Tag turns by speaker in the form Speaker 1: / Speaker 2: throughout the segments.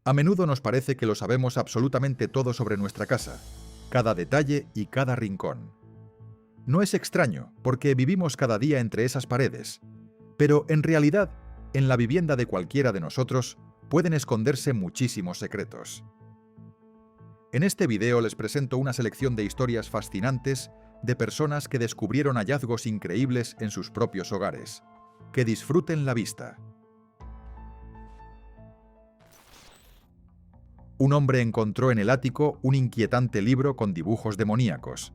Speaker 1: A menudo nos parece que lo sabemos absolutamente todo sobre nuestra casa, cada detalle y cada rincón. No es extraño, porque vivimos cada día entre esas paredes, pero en realidad, en la vivienda de cualquiera de nosotros pueden esconderse muchísimos secretos. En este video les presento una selección de historias fascinantes de personas que descubrieron hallazgos increíbles en sus propios hogares. Que disfruten la vista. Un hombre encontró en el ático un inquietante libro con dibujos demoníacos.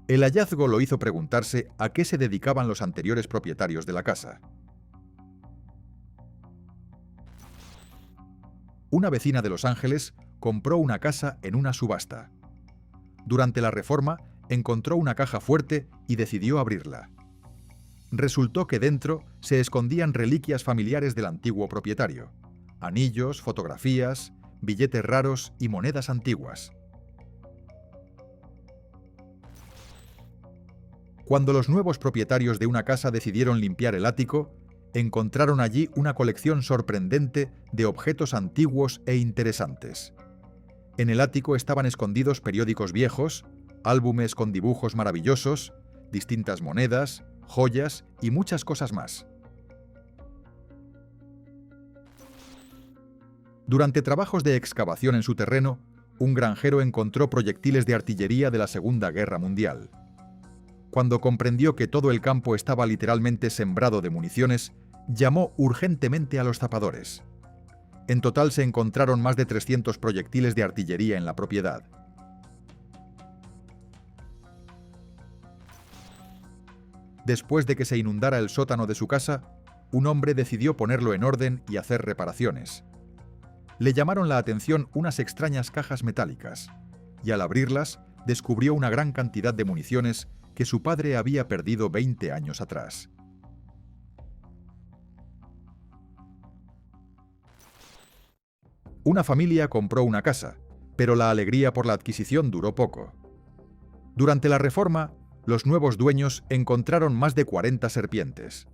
Speaker 1: El hallazgo lo hizo preguntarse a qué se dedicaban los anteriores propietarios de la casa. Una vecina de Los Ángeles compró una casa en una subasta. Durante la reforma, encontró una caja fuerte y decidió abrirla. Resultó que dentro se escondían reliquias familiares del antiguo propietario: anillos, fotografías, billetes raros y monedas antiguas. Cuando los nuevos propietarios de una casa decidieron limpiar el ático, encontraron allí una colección sorprendente de objetos antiguos e interesantes. En el ático estaban escondidos periódicos viejos, álbumes con dibujos maravillosos, distintas monedas, joyas y muchas cosas más. Durante trabajos de excavación en su terreno, un granjero encontró proyectiles de artillería de la Segunda Guerra Mundial. Cuando comprendió que todo el campo estaba literalmente sembrado de municiones, llamó urgentemente a los zapadores. En total se encontraron más de 300 proyectiles de artillería en la propiedad. Después de que se inundara el sótano de su casa, un hombre decidió ponerlo en orden y hacer reparaciones. Le llamaron la atención unas extrañas cajas metálicas, y al abrirlas descubrió una gran cantidad de municiones que su padre había perdido 20 años atrás. Una familia compró una casa, pero la alegría por la adquisición duró poco. Durante la reforma, los nuevos dueños encontraron más de 40 serpientes.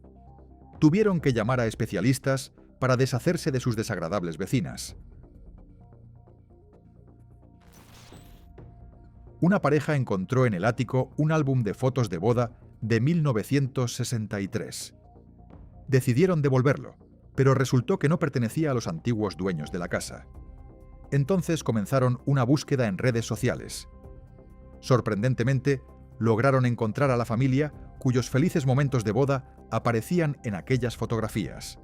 Speaker 1: Tuvieron que llamar a especialistas para deshacerse de sus desagradables vecinas. Una pareja encontró en el ático un álbum de fotos de boda de 1963. Decidieron devolverlo, pero resultó que no pertenecía a los antiguos dueños de la casa. Entonces comenzaron una búsqueda en redes sociales. Sorprendentemente, lograron encontrar a la familia cuyos felices momentos de boda aparecían en aquellas fotografías.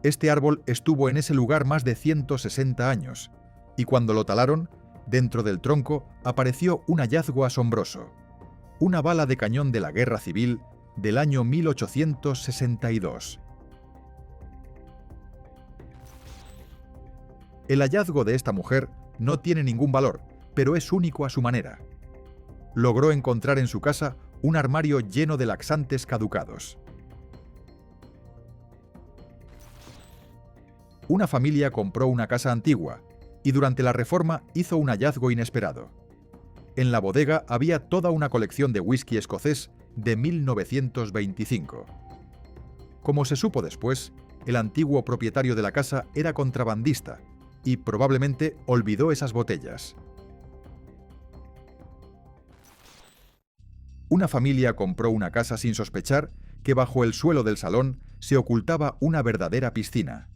Speaker 1: Este árbol estuvo en ese lugar más de 160 años, y cuando lo talaron, dentro del tronco apareció un hallazgo asombroso: una bala de cañón de la Guerra Civil del año 1862. El hallazgo de esta mujer no tiene ningún valor, pero es único a su manera. Logró encontrar en su casa un armario lleno de laxantes caducados. Una familia compró una casa antigua y durante la reforma hizo un hallazgo inesperado. En la bodega había toda una colección de whisky escocés de 1925. Como se supo después, el antiguo propietario de la casa era contrabandista y probablemente olvidó esas botellas. Una familia compró una casa sin sospechar que bajo el suelo del salón se ocultaba una verdadera piscina.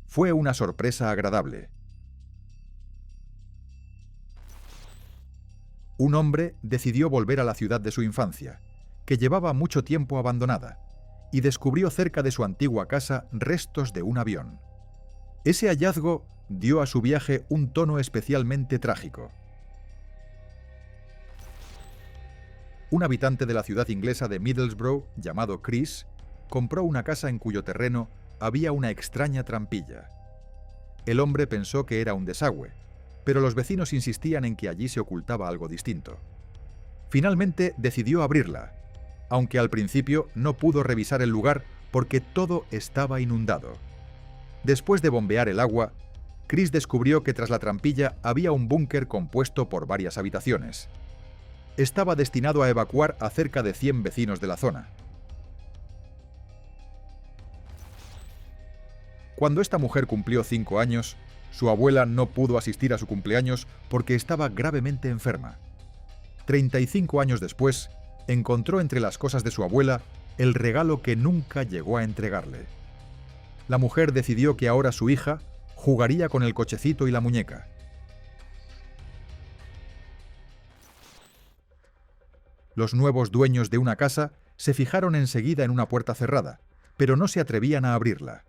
Speaker 1: Fue una sorpresa agradable. Un hombre decidió volver a la ciudad de su infancia, que llevaba mucho tiempo abandonada, y descubrió cerca de su antigua casa restos de un avión. Ese hallazgo dio a su viaje un tono especialmente trágico. Un habitante de la ciudad inglesa de Middlesbrough, llamado Chris, compró una casa en cuyo terreno había una extraña trampilla. El hombre pensó que era un desagüe, pero los vecinos insistían en que allí se ocultaba algo distinto. Finalmente decidió abrirla, aunque al principio no pudo revisar el lugar porque todo estaba inundado. Después de bombear el agua, Chris descubrió que tras la trampilla había un búnker compuesto por varias habitaciones. Estaba destinado a evacuar a cerca de 100 vecinos de la zona. Cuando esta mujer cumplió 5 años, su abuela no pudo asistir a su cumpleaños porque estaba gravemente enferma. 35 años después, encontró entre las cosas de su abuela el regalo que nunca llegó a entregarle. La mujer decidió que ahora su hija jugaría con el cochecito y la muñeca. Los nuevos dueños de una casa se fijaron enseguida en una puerta cerrada, pero no se atrevían a abrirla.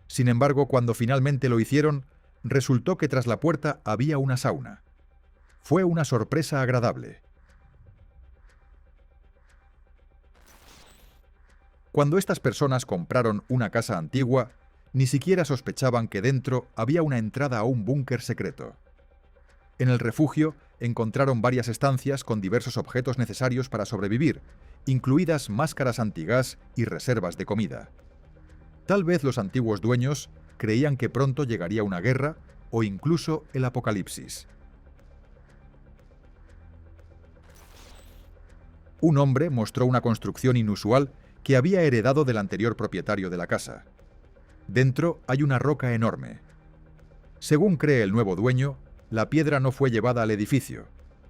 Speaker 1: Sin embargo, cuando finalmente lo hicieron, resultó que tras la puerta había una sauna. Fue una sorpresa agradable. Cuando estas personas compraron una casa antigua, ni siquiera sospechaban que dentro había una entrada a un búnker secreto. En el refugio encontraron varias estancias con diversos objetos necesarios para sobrevivir, incluidas máscaras antigás y reservas de comida. Tal vez los antiguos dueños creían que pronto llegaría una guerra o incluso el apocalipsis. Un hombre mostró una construcción inusual que había heredado del anterior propietario de la casa. Dentro hay una roca enorme. Según cree el nuevo dueño, la piedra no fue llevada al edificio.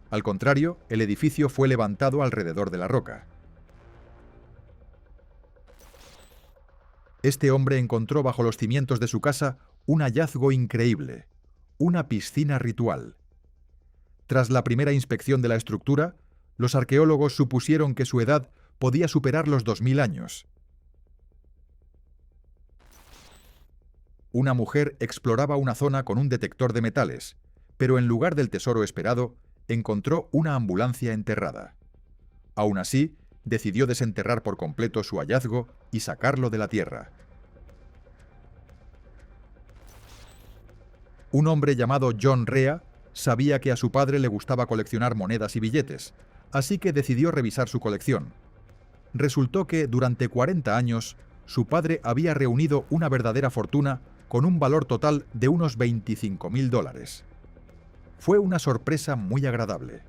Speaker 1: Al contrario, el edificio fue levantado alrededor de la roca. Este hombre encontró bajo los cimientos de su casa un hallazgo increíble, una piscina ritual. Tras la primera inspección de la estructura, los arqueólogos supusieron que su edad podía superar los 2000 años. Una mujer exploraba una zona con un detector de metales, pero en lugar del tesoro esperado, encontró una ambulancia enterrada. Aún así, decidió desenterrar por completo su hallazgo y sacarlo de la tierra. Un hombre llamado John Rea sabía que a su padre le gustaba coleccionar monedas y billetes, así que decidió revisar su colección. Resultó que, durante 40 años, su padre había reunido una verdadera fortuna con un valor total de unos $25.000. Fue una sorpresa muy agradable.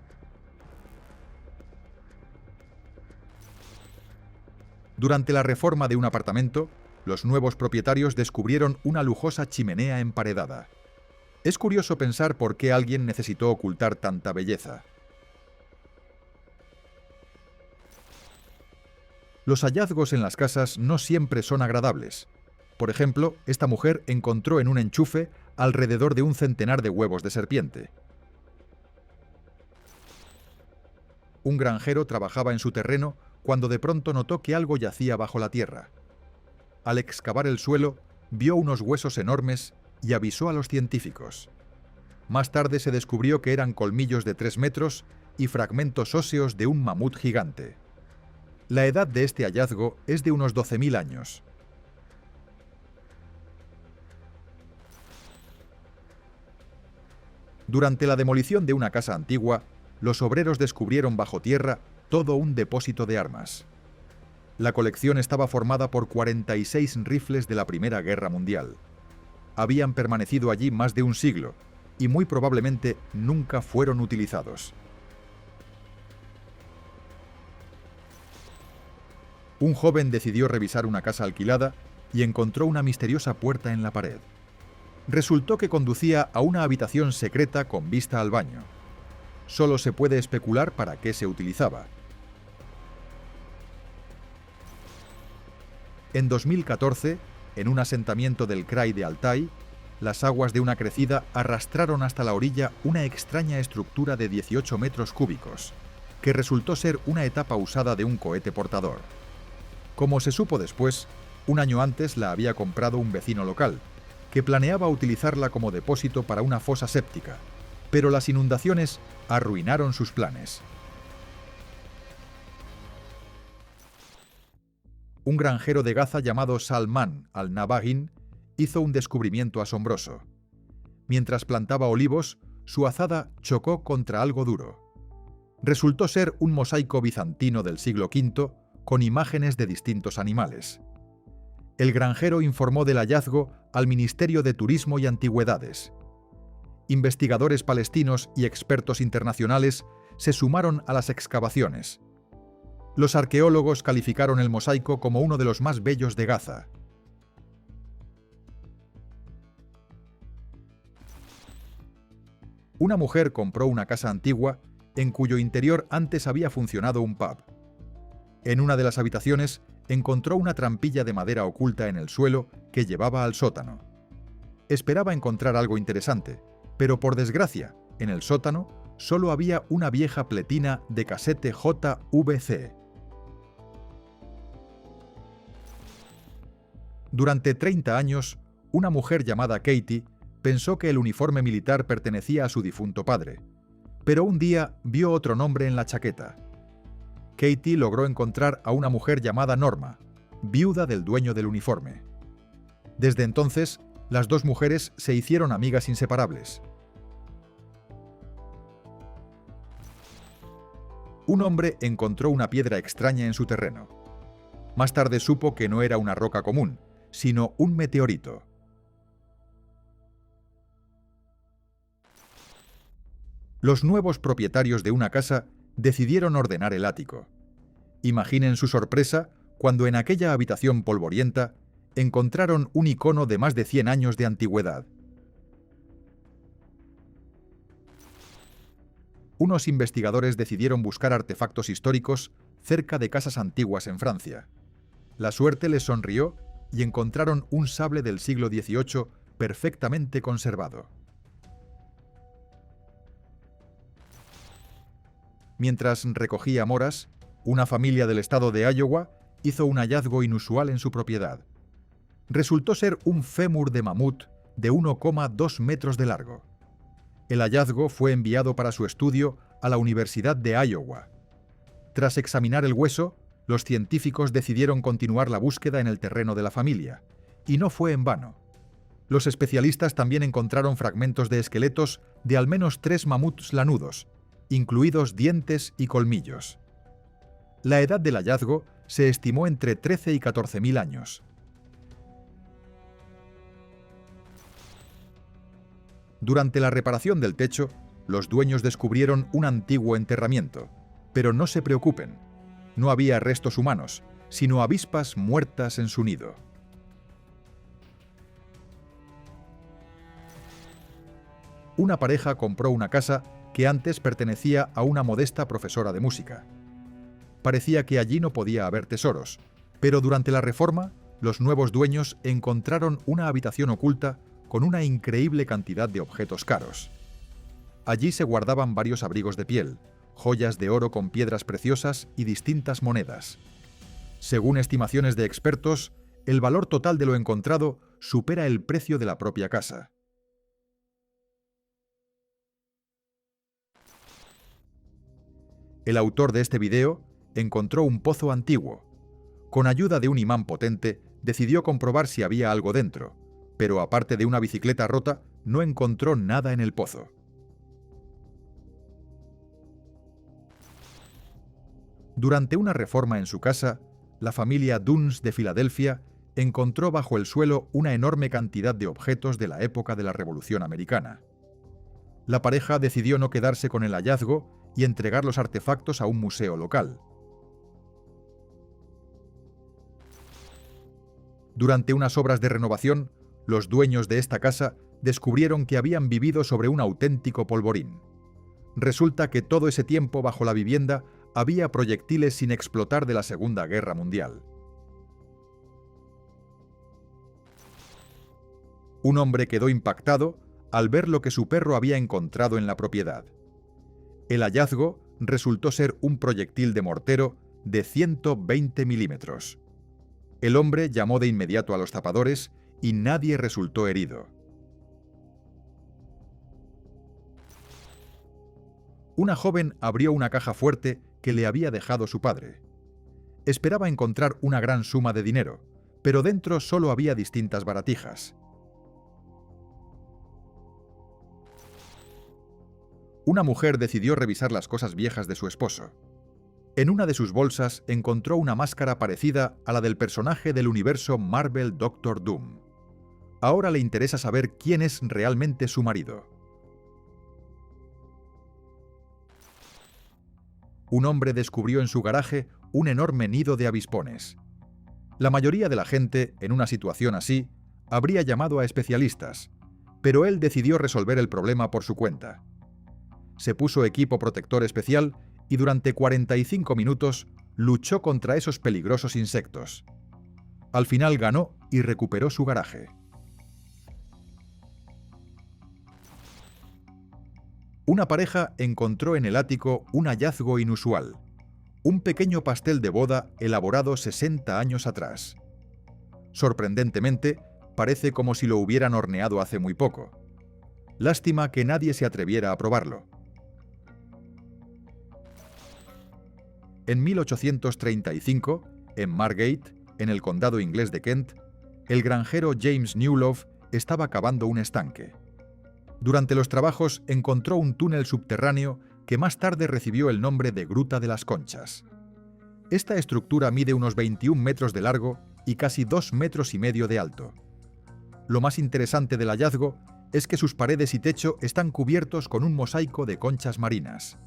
Speaker 1: Durante la reforma de un apartamento, los nuevos propietarios descubrieron una lujosa chimenea emparedada. Es curioso pensar por qué alguien necesitó ocultar tanta belleza. Los hallazgos en las casas no siempre son agradables. Por ejemplo, esta mujer encontró en un enchufe alrededor de un centenar de huevos de serpiente. Un granjero trabajaba en su terreno cuando de pronto notó que algo yacía bajo la tierra. Al excavar el suelo, vio unos huesos enormes y avisó a los científicos. Más tarde se descubrió que eran colmillos de 3 metros y fragmentos óseos de un mamut gigante. La edad de este hallazgo es de unos 12.000 años. Durante la demolición de una casa antigua, los obreros descubrieron bajo tierra todo un depósito de armas. La colección estaba formada por 46 rifles de la Primera Guerra Mundial. Habían permanecido allí más de un siglo y muy probablemente nunca fueron utilizados. Un joven decidió revisar una casa alquilada y encontró una misteriosa puerta en la pared. Resultó que conducía a una habitación secreta con vista al baño. Solo se puede especular para qué se utilizaba. En 2014, en un asentamiento del Krai de Altai, las aguas de una crecida arrastraron hasta la orilla una extraña estructura de 18 metros cúbicos, que resultó ser una etapa usada de un cohete portador. Como se supo después, un año antes la había comprado un vecino local, que planeaba utilizarla como depósito para una fosa séptica, pero las inundaciones arruinaron sus planes. Un granjero de Gaza llamado Salman al-Nabaghin hizo un descubrimiento asombroso. Mientras plantaba olivos, su azada chocó contra algo duro. Resultó ser un mosaico bizantino del siglo V con imágenes de distintos animales. El granjero informó del hallazgo al Ministerio de Turismo y Antigüedades. Investigadores palestinos y expertos internacionales se sumaron a las excavaciones. Los arqueólogos calificaron el mosaico como uno de los más bellos de Gaza. Una mujer compró una casa antigua en cuyo interior antes había funcionado un pub. En una de las habitaciones encontró una trampilla de madera oculta en el suelo que llevaba al sótano. Esperaba encontrar algo interesante, pero por desgracia, en el sótano solo había una vieja pletina de casete JVC. Durante 30 años, una mujer llamada Katie pensó que el uniforme militar pertenecía a su difunto padre, pero un día vio otro nombre en la chaqueta. Katie logró encontrar a una mujer llamada Norma, viuda del dueño del uniforme. Desde entonces, las dos mujeres se hicieron amigas inseparables. Un hombre encontró una piedra extraña en su terreno. Más tarde supo que no era una roca común, sino un meteorito. Los nuevos propietarios de una casa decidieron ordenar el ático. Imaginen su sorpresa cuando en aquella habitación polvorienta encontraron un icono de más de 100 años de antigüedad. Unos investigadores decidieron buscar artefactos históricos cerca de casas antiguas en Francia. La suerte les sonrió y encontraron un sable del siglo XVIII perfectamente conservado. Mientras recogía moras, una familia del estado de Iowa hizo un hallazgo inusual en su propiedad. Resultó ser un fémur de mamut de 1,2 metros de largo. El hallazgo fue enviado para su estudio a la Universidad de Iowa. Tras examinar el hueso, los científicos decidieron continuar la búsqueda en el terreno de la familia, y no fue en vano. Los especialistas también encontraron fragmentos de esqueletos de al menos 3 mamuts lanudos, incluidos dientes y colmillos. La edad del hallazgo se estimó entre 13 y 14.000 años. Durante la reparación del techo, los dueños descubrieron un antiguo enterramiento. Pero no se preocupen, no había restos humanos, sino avispas muertas en su nido. Una pareja compró una casa que antes pertenecía a una modesta profesora de música. Parecía que allí no podía haber tesoros, pero durante la reforma, los nuevos dueños encontraron una habitación oculta con una increíble cantidad de objetos caros. Allí se guardaban varios abrigos de piel, joyas de oro con piedras preciosas y distintas monedas. Según estimaciones de expertos, el valor total de lo encontrado supera el precio de la propia casa. El autor de este video encontró un pozo antiguo. Con ayuda de un imán potente, decidió comprobar si había algo dentro, pero aparte de una bicicleta rota, no encontró nada en el pozo. Durante una reforma en su casa, la familia Dunns de Filadelfia encontró bajo el suelo una enorme cantidad de objetos de la época de la Revolución Americana. La pareja decidió no quedarse con el hallazgo y entregar los artefactos a un museo local. Durante unas obras de renovación, los dueños de esta casa descubrieron que habían vivido sobre un auténtico polvorín. Resulta que todo ese tiempo bajo la vivienda había proyectiles sin explotar de la Segunda Guerra Mundial. Un hombre quedó impactado al ver lo que su perro había encontrado en la propiedad. El hallazgo resultó ser un proyectil de mortero de 120 milímetros. El hombre llamó de inmediato a los zapadores y nadie resultó herido. Una joven abrió una caja fuerte que le había dejado su padre. Esperaba encontrar una gran suma de dinero, pero dentro solo había distintas baratijas. Una mujer decidió revisar las cosas viejas de su esposo. En una de sus bolsas encontró una máscara parecida a la del personaje del universo Marvel Doctor Doom. Ahora le interesa saber quién es realmente su marido. Un hombre descubrió en su garaje un enorme nido de avispones. La mayoría de la gente, en una situación así, habría llamado a especialistas, pero él decidió resolver el problema por su cuenta. Se puso equipo protector especial y durante 45 minutos luchó contra esos peligrosos insectos. Al final ganó y recuperó su garaje. Una pareja encontró en el ático un hallazgo inusual: un pequeño pastel de boda elaborado 60 años atrás. Sorprendentemente, parece como si lo hubieran horneado hace muy poco. Lástima que nadie se atreviera a probarlo. En 1835, en Margate, en el condado inglés de Kent, el granjero James Newlove estaba cavando un estanque. Durante los trabajos encontró un túnel subterráneo que más tarde recibió el nombre de Gruta de las Conchas. Esta estructura mide unos 21 metros de largo y casi 2,5 metros de alto. Lo más interesante del hallazgo es que sus paredes y techo están cubiertos con un mosaico de conchas marinas.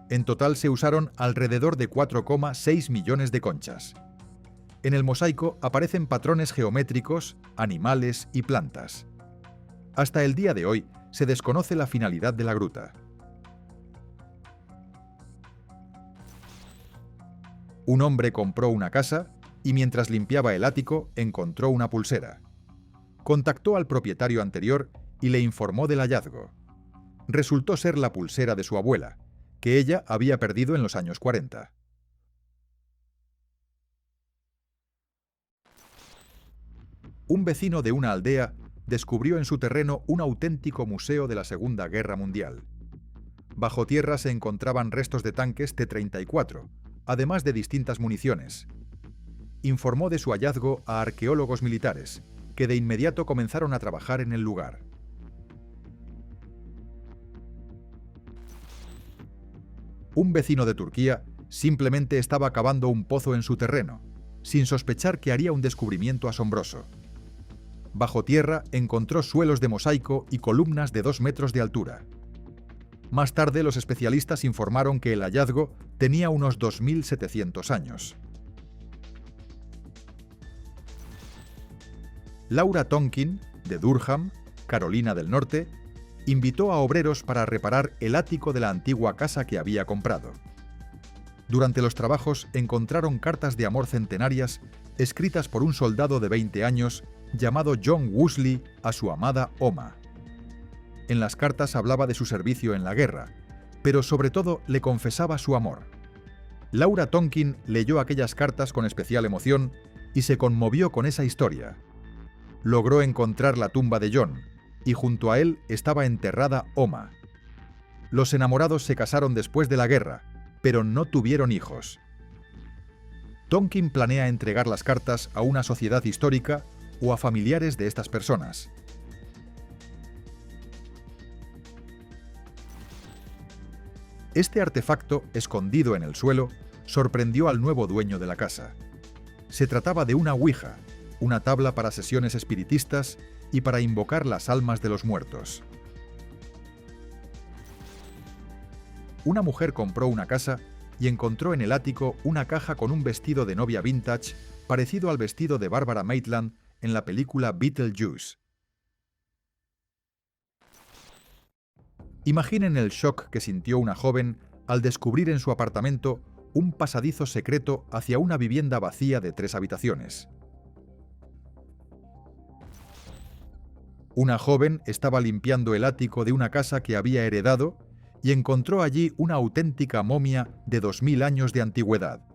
Speaker 1: En total se usaron alrededor de 4,6 millones de conchas. En el mosaico aparecen patrones geométricos, animales y plantas. Hasta el día de hoy se desconoce la finalidad de la gruta. Un hombre compró una casa y mientras limpiaba el ático encontró una pulsera. Contactó al propietario anterior y le informó del hallazgo. Resultó ser la pulsera de su abuela, que ella había perdido en los años 40. Un vecino de una aldea descubrió en su terreno un auténtico museo de la Segunda Guerra Mundial. Bajo tierra se encontraban restos de tanques T-34, además de distintas municiones. Informó de su hallazgo a arqueólogos militares, que de inmediato comenzaron a trabajar en el lugar. Un vecino de Turquía simplemente estaba cavando un pozo en su terreno, sin sospechar que haría un descubrimiento asombroso. Bajo tierra encontró suelos de mosaico y columnas de 2 metros de altura. Más tarde los especialistas informaron que el hallazgo tenía unos 2.700 años. Laura Tonkin, de Durham, Carolina del Norte, invitó a obreros para reparar el ático de la antigua casa que había comprado. Durante los trabajos encontraron cartas de amor centenarias escritas por un soldado de 20 años llamado John Woosley a su amada Oma. En las cartas hablaba de su servicio en la guerra, pero sobre todo le confesaba su amor. Laura Tonkin leyó aquellas cartas con especial emoción y se conmovió con esa historia. Logró encontrar la tumba de John, y junto a él estaba enterrada Oma. Los enamorados se casaron después de la guerra, pero no tuvieron hijos. Tonkin planea entregar las cartas a una sociedad histórica o a familiares de estas personas. Este artefacto, escondido en el suelo, sorprendió al nuevo dueño de la casa. Se trataba de una ouija, una tabla para sesiones espiritistas y para invocar las almas de los muertos. Una mujer compró una casa y encontró en el ático una caja con un vestido de novia vintage parecido al vestido de Barbara Maitland en la película Beetlejuice. Imaginen el shock que sintió una joven al descubrir en su apartamento un pasadizo secreto hacia una vivienda vacía de 3 habitaciones. Una joven estaba limpiando el ático de una casa que había heredado y encontró allí una auténtica momia de 2000 años de antigüedad.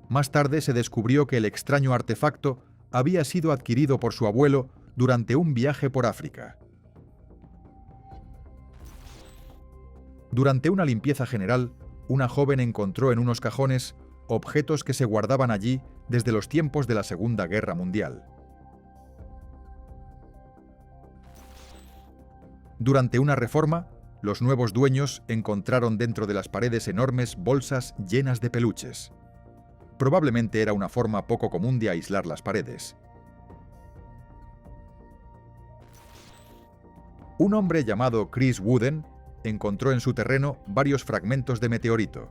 Speaker 1: Más tarde se descubrió que el extraño artefacto había sido adquirido por su abuelo durante un viaje por África. Durante una limpieza general, una joven encontró en unos cajones objetos que se guardaban allí desde los tiempos de la Segunda Guerra Mundial. Durante una reforma, los nuevos dueños encontraron dentro de las paredes enormes bolsas llenas de peluches. Probablemente era una forma poco común de aislar las paredes. Un hombre llamado Chris Wooden encontró en su terreno varios fragmentos de meteorito.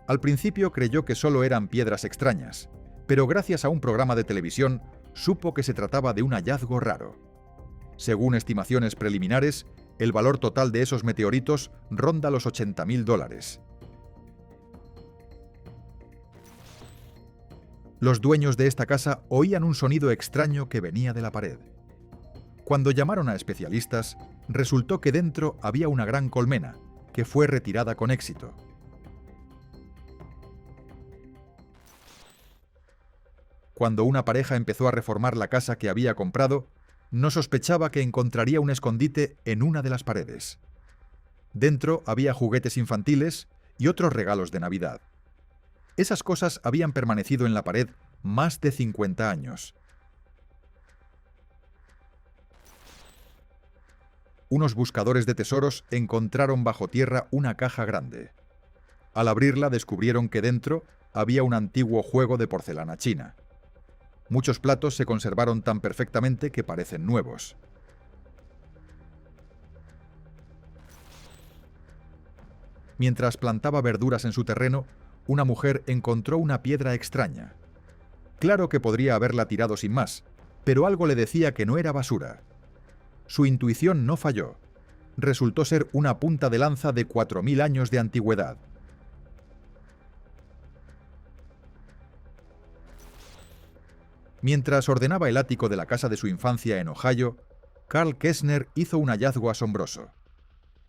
Speaker 1: Al principio creyó que solo eran piedras extrañas, pero gracias a un programa de televisión supo que se trataba de un hallazgo raro. Según estimaciones preliminares, El valor total de esos meteoritos ronda los $80.000. Los dueños de esta casa oían un sonido extraño que venía de la pared. Cuando llamaron a especialistas, resultó que dentro había una gran colmena, que fue retirada con éxito. Cuando una pareja empezó a reformar la casa que había comprado, no sospechaba que encontraría un escondite en una de las paredes. Dentro había juguetes infantiles y otros regalos de Navidad. Esas cosas habían permanecido en la pared más de 50 años. Unos buscadores de tesoros encontraron bajo tierra una caja grande. Al abrirla descubrieron que dentro había un antiguo juego de porcelana china. Muchos platos se conservaron tan perfectamente que parecen nuevos. Mientras plantaba verduras en su terreno, una mujer encontró una piedra extraña. Claro que podría haberla tirado sin más, pero algo le decía que no era basura. Su intuición no falló. Resultó ser una punta de lanza de 4000 años de antigüedad. Mientras ordenaba el ático de la casa de su infancia en Ohio, Karl Kessner hizo un hallazgo asombroso.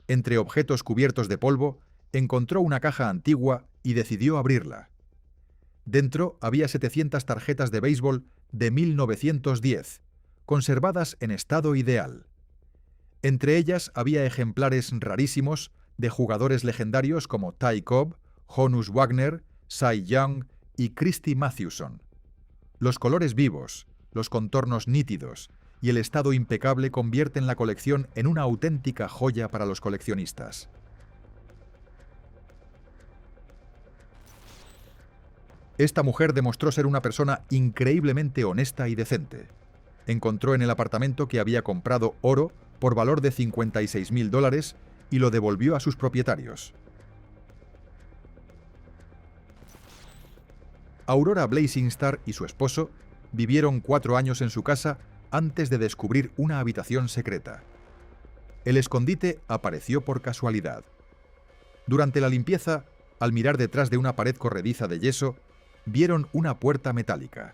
Speaker 1: Entre objetos cubiertos de polvo, encontró una caja antigua y decidió abrirla. Dentro había 700 tarjetas de béisbol de 1910, conservadas en estado ideal. Entre ellas había ejemplares rarísimos de jugadores legendarios como Ty Cobb, Honus Wagner, Cy Young y Christy Mathewson. Los colores vivos, los contornos nítidos y el estado impecable convierten la colección en una auténtica joya para los coleccionistas. Esta mujer demostró ser una persona increíblemente honesta y decente. Encontró en el apartamento que había comprado oro por valor de $56.000 y lo devolvió a sus propietarios. Aurora Blasingstar y su esposo vivieron 4 años en su casa antes de descubrir una habitación secreta. El escondite apareció por casualidad. Durante la limpieza, al mirar detrás de una pared corrediza de yeso, vieron una puerta metálica.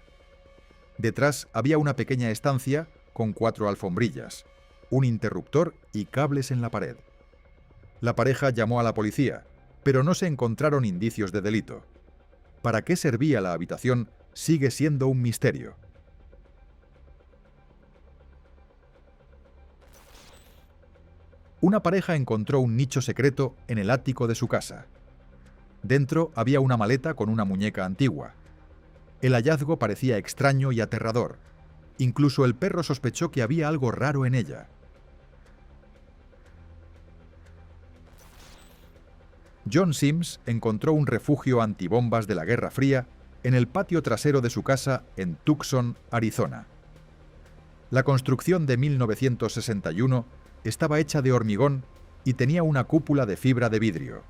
Speaker 1: Detrás había una pequeña estancia con 4 alfombrillas, un interruptor y cables en la pared. La pareja llamó a la policía, pero no se encontraron indicios de delito. ¿Para qué servía la habitación? Sigue siendo un misterio. Una pareja encontró un nicho secreto en el ático de su casa. Dentro había una maleta con una muñeca antigua. El hallazgo parecía extraño y aterrador. Incluso el perro sospechó que había algo raro en ella. John Sims encontró un refugio antibombas de la Guerra Fría en el patio trasero de su casa en Tucson, Arizona. La construcción de 1961 estaba hecha de hormigón y tenía una cúpula de fibra de vidrio.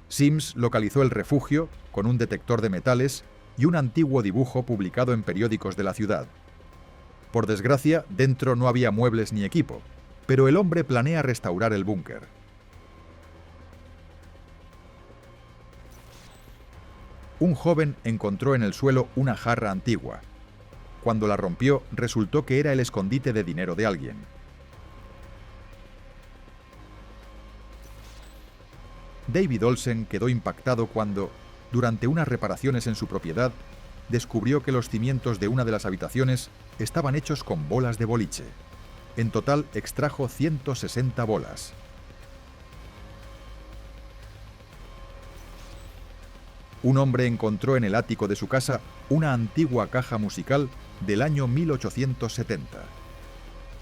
Speaker 1: Sims localizó el refugio con un detector de metales y un antiguo dibujo publicado en periódicos de la ciudad. Por desgracia, dentro no había muebles ni equipo, pero el hombre planea restaurar el búnker. Un joven encontró en el suelo una jarra antigua. Cuando la rompió, resultó que era el escondite de dinero de alguien. David Olsen quedó impactado cuando, durante unas reparaciones en su propiedad, descubrió que los cimientos de una de las habitaciones estaban hechos con bolas de boliche. En total extrajo 160 bolas. Un hombre encontró en el ático de su casa una antigua caja musical del año 1870.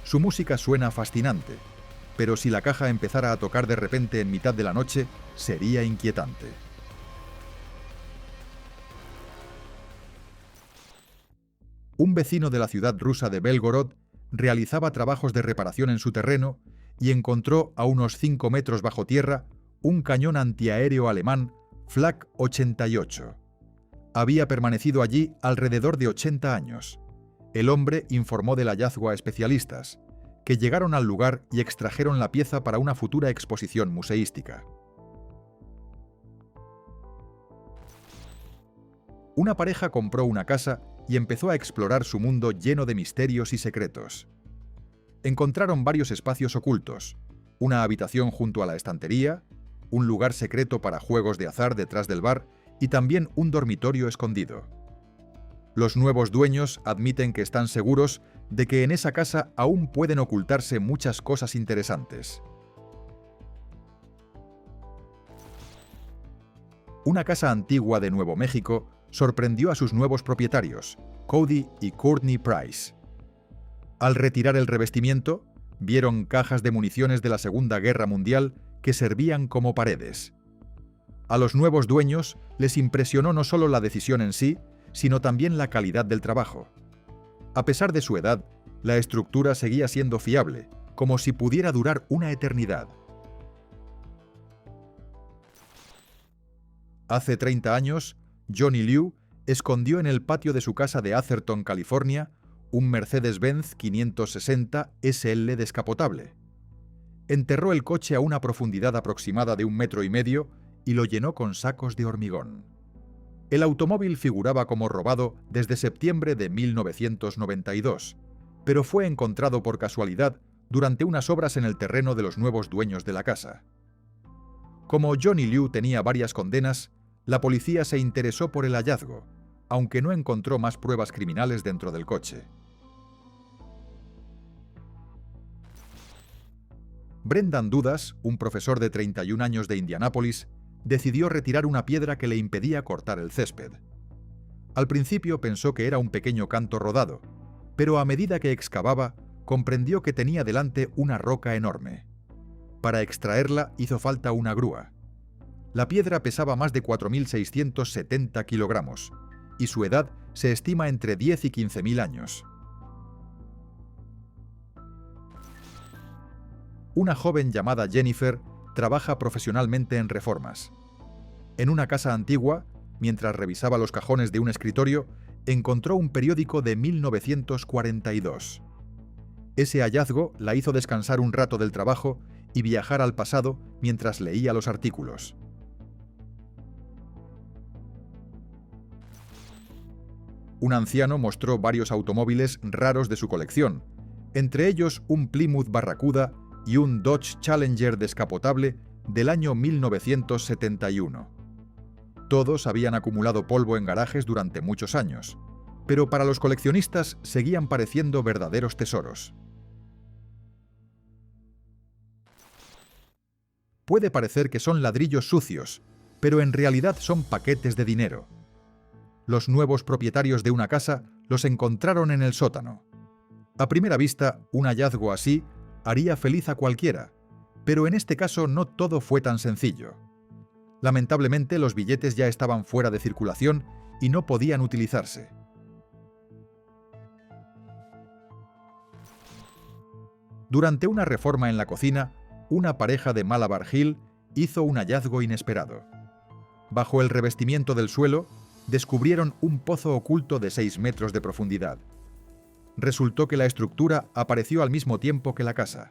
Speaker 1: Su música suena fascinante, pero si la caja empezara a tocar de repente en mitad de la noche, sería inquietante. Un vecino de la ciudad rusa de Belgorod realizaba trabajos de reparación en su terreno y encontró a unos 5 metros bajo tierra un cañón antiaéreo alemán Flak 88. Había permanecido allí alrededor de 80 años. El hombre informó del hallazgo a especialistas, que llegaron al lugar y extrajeron la pieza para una futura exposición museística. Una pareja compró una casa y empezó a explorar su mundo lleno de misterios y secretos. Encontraron varios espacios ocultos, una habitación junto a la estantería, un lugar secreto para juegos de azar detrás del bar y también un dormitorio escondido. Los nuevos dueños admiten que están seguros de que en esa casa aún pueden ocultarse muchas cosas interesantes. Una casa antigua de Nuevo México sorprendió a sus nuevos propietarios, Cody y Courtney Price. Al retirar el revestimiento, vieron cajas de municiones de la Segunda Guerra Mundial que servían como paredes. A los nuevos dueños les impresionó no solo la decisión en sí, sino también la calidad del trabajo. A pesar de su edad, la estructura seguía siendo fiable, como si pudiera durar una eternidad. Hace 30 años, Johnny Liu escondió en el patio de su casa de Atherton, California, un Mercedes-Benz 560 SL descapotable. Enterró el coche a una profundidad aproximada de 1,5 metros y lo llenó con sacos de hormigón. El automóvil figuraba como robado desde septiembre de 1992, pero fue encontrado por casualidad durante unas obras en el terreno de los nuevos dueños de la casa. Como Johnny Liu tenía varias condenas, la policía se interesó por el hallazgo, aunque no encontró más pruebas criminales dentro del coche. Brendan Dudas, un profesor de 31 años de Indianápolis, decidió retirar una piedra que le impedía cortar el césped. Al principio pensó que era un pequeño canto rodado, pero a medida que excavaba, comprendió que tenía delante una roca enorme. Para extraerla hizo falta una grúa. La piedra pesaba más de 4.670 kilogramos, y su edad se estima entre 10 y 15.000 años. Una joven llamada Jennifer trabaja profesionalmente en reformas. En una casa antigua, mientras revisaba los cajones de un escritorio, encontró un periódico de 1942. Ese hallazgo la hizo descansar un rato del trabajo y viajar al pasado mientras leía los artículos. Un anciano mostró varios automóviles raros de su colección, entre ellos un Plymouth Barracuda y un Dodge Challenger descapotable del año 1971. Todos habían acumulado polvo en garajes durante muchos años, pero para los coleccionistas seguían pareciendo verdaderos tesoros. Puede parecer que son ladrillos sucios, pero en realidad son paquetes de dinero. Los nuevos propietarios de una casa los encontraron en el sótano. A primera vista, un hallazgo así haría feliz a cualquiera, pero en este caso no todo fue tan sencillo. Lamentablemente, los billetes ya estaban fuera de circulación y no podían utilizarse. Durante una reforma en la cocina, una pareja de Malabar Hill hizo un hallazgo inesperado. Bajo el revestimiento del suelo, descubrieron un pozo oculto de 6 metros de profundidad. Resultó que la estructura apareció al mismo tiempo que la casa.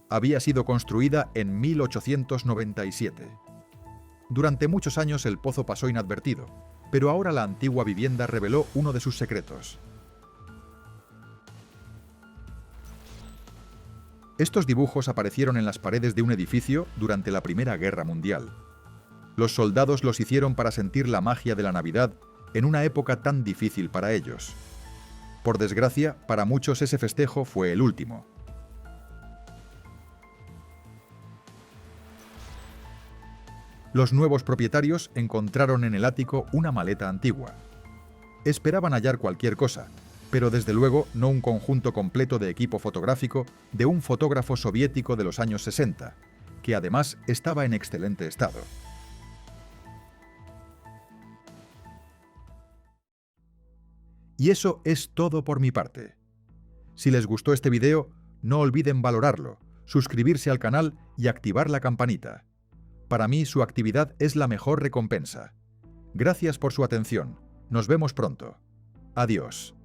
Speaker 1: Había sido construida en 1897. Durante muchos años el pozo pasó inadvertido, pero ahora la antigua vivienda reveló uno de sus secretos. Estos dibujos aparecieron en las paredes de un edificio durante la Primera Guerra Mundial. Los soldados los hicieron para sentir la magia de la Navidad en una época tan difícil para ellos. Por desgracia, para muchos ese festejo fue el último. Los nuevos propietarios encontraron en el ático una maleta antigua. Esperaban hallar cualquier cosa, pero desde luego no un conjunto completo de equipo fotográfico de un fotógrafo soviético de los años 60, que además estaba en excelente estado. Y eso es todo por mi parte. Si les gustó este video, no olviden valorarlo, suscribirse al canal y activar la campanita. Para mí, su actividad es la mejor recompensa. Gracias por su atención. Nos vemos pronto. Adiós.